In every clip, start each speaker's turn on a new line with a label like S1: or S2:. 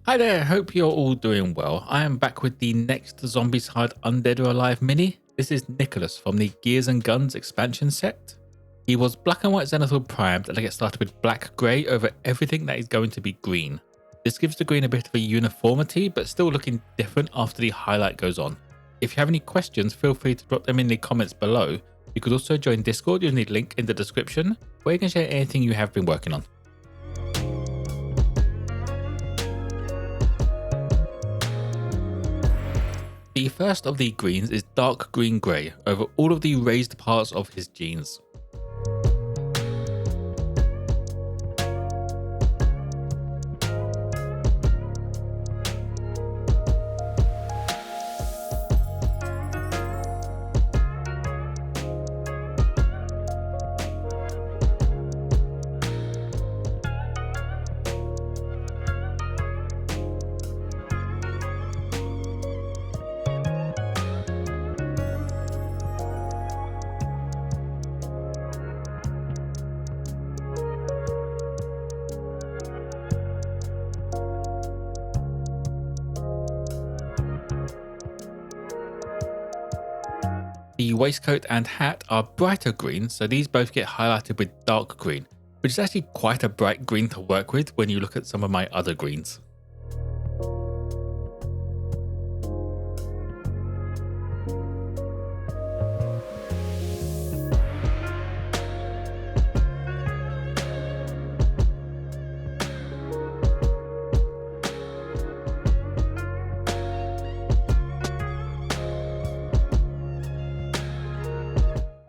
S1: Hi there, hope you're all doing well. I am back with the next Zombicide Undead or Alive mini. This is Nikolas from the Gears and Guns expansion set. He was black and white Zenithal primed, and I get started with black grey over everything that is going to be green. This gives the green a bit of a uniformity, but still looking different after the highlight goes on. If you have any questions, feel free to drop them in the comments below. You could also join Discord using the link in the description, where you can share anything you have been working on. The first of the greens is dark green grey over all of the raised parts of his jeans. The waistcoat and hat are brighter green, so these both get highlighted with dark green, which is actually quite a bright green to work with when you look at some of my other greens.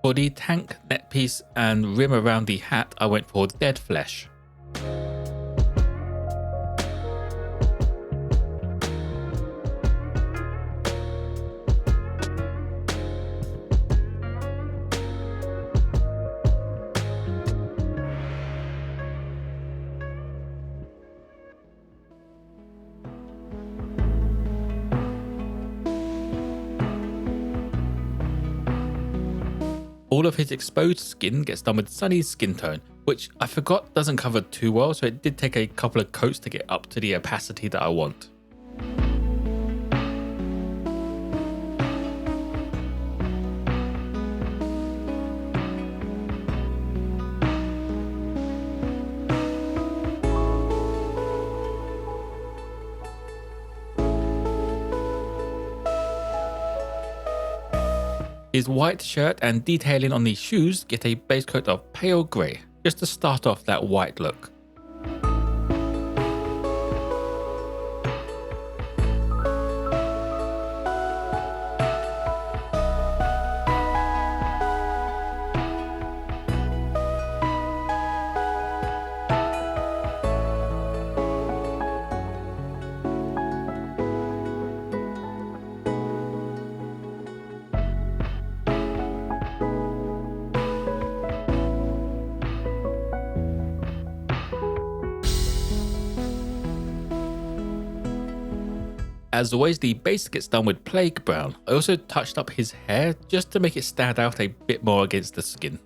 S1: For the tank, neck piece and rim around the hat, I went for dead flesh. All of his exposed skin gets done with Sunny's Skintone, which I forgot doesn't cover too well, so it did take a couple of coats to get up to the opacity that I want. His white shirt and detailing on the shoes get a base coat of pale grey, just to start off that white look. As always, the base gets done with plague brown. I also touched up his hair just to make it stand out a bit more against the skin.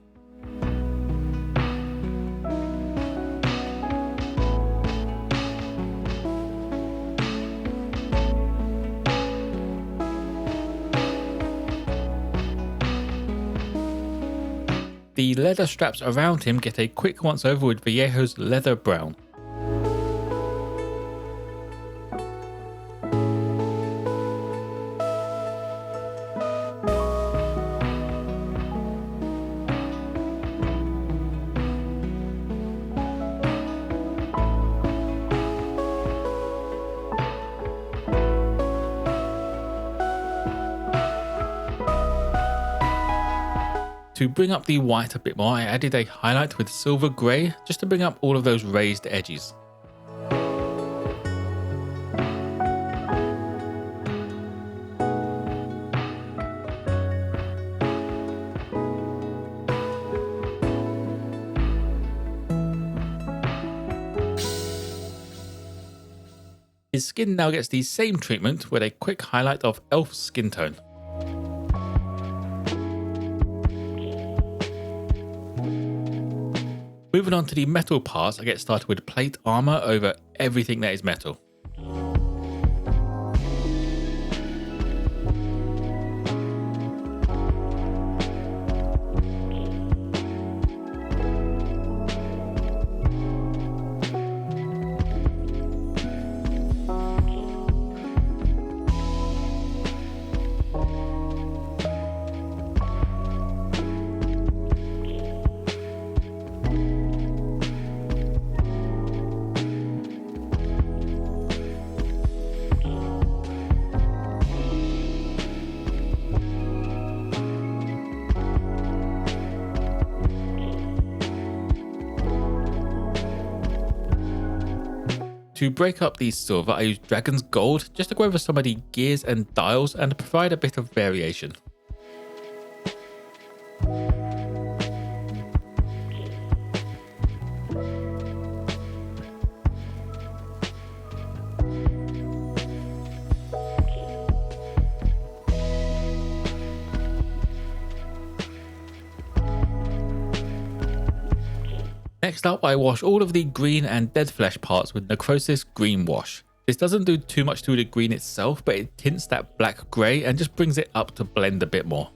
S1: The leather straps around him get a quick once over with Vallejo's leather brown. To bring up the white a bit more, I added a highlight with silver grey just to bring up all of those raised edges. His skin now gets the same treatment with a quick highlight of elf skin tone. Moving on to the metal parts, I get started with plate armor over everything that is metal. To break up the silver, I use Dragon's Gold just to go over some of the gears and dials and provide a bit of variation. Next up, I wash all of the green and dead flesh parts with Necrosis Green Wash. This doesn't do too much to the green itself, but it tints that black grey and just brings it up to blend a bit more.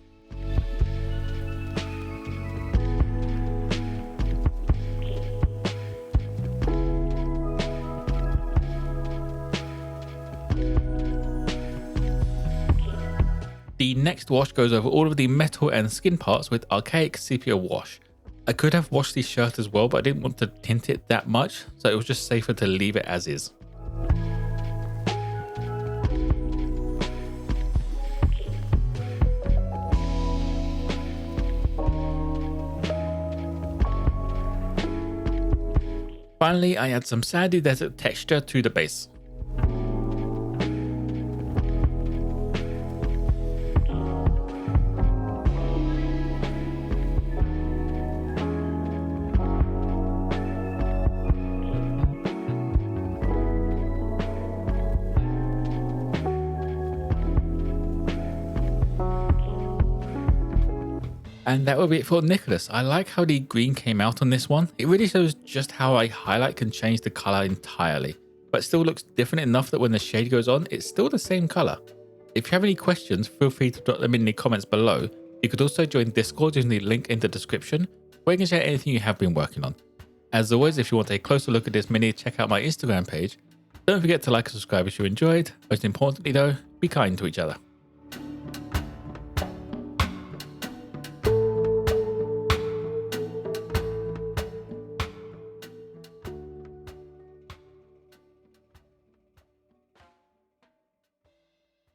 S1: The next wash goes over all of the metal and skin parts with Archaic Sepia Wash. I could have washed the shirt as well, but I didn't want to tint it that much, so it was just safer to leave it as is. Finally, I add some sandy desert texture to the base. And that will be it for Nikolas. I like how the green came out on this one. It really shows just how a highlight can change the color entirely, but it still looks different enough that when the shade goes on, it's still the same color. If you have any questions, feel free to drop them in the comments below. You could also join Discord using the link in the description, where you can share anything you have been working on. As always, if you want a closer look at this mini, check out my Instagram page. Don't forget to like and subscribe if you enjoyed. Most importantly though, be kind to each other.